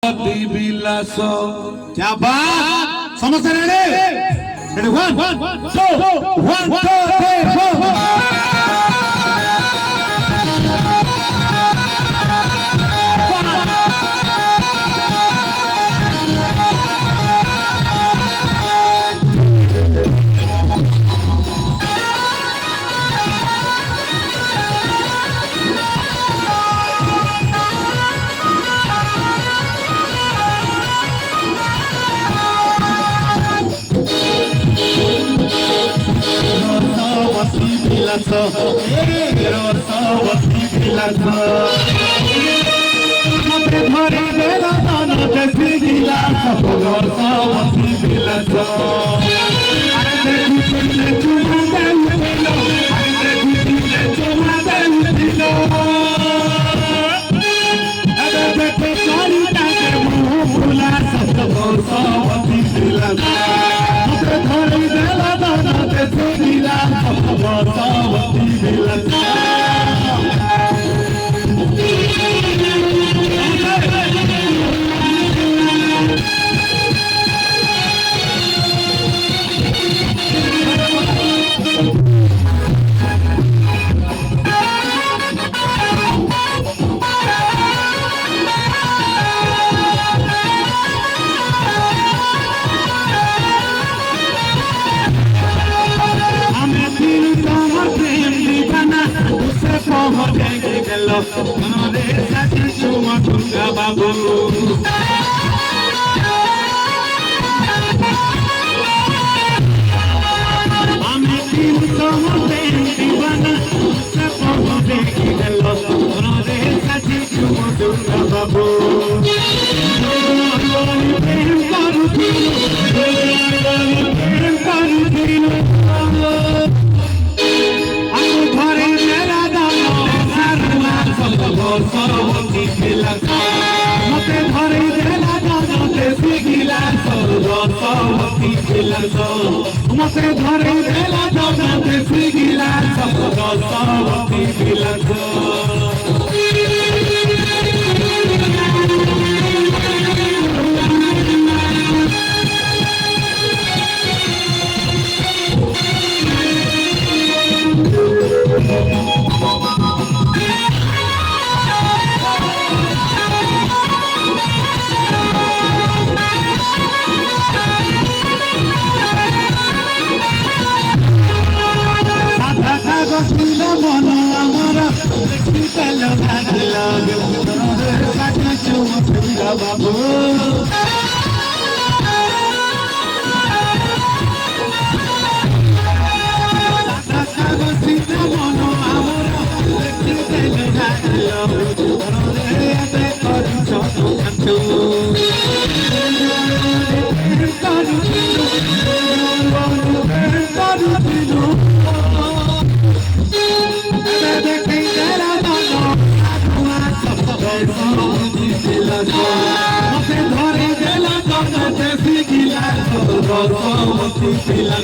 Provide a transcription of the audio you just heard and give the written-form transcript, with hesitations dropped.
বিলাস क्या बात समझ रहे रेडी 1 2 3 4 ধরে বেলা দান দেখি গিলাস সবতি বিলাস চুমা দেল চুমা দেল দিল দেখে চারিটাকে মুহ ফুলা সবতি বিলাস ধরে বেলা দান দেখি গিলাস সবতি বিলাস বাবু আমি কিন্তু দিবানা দেখি গেল বাবু আমি ঘরে মেলা সরবতি বিলাস মতে ধরে দেলা দানতে শিখিলাস সরবতি বিলাস মতে ধরে দেলা দানতে শিখিলাস সরবতি বিলাস মন আমার দেখি পেল বাবু মন আমার দেখি পেল ধরে গেলা শিখিলাস সরবতি বিলাস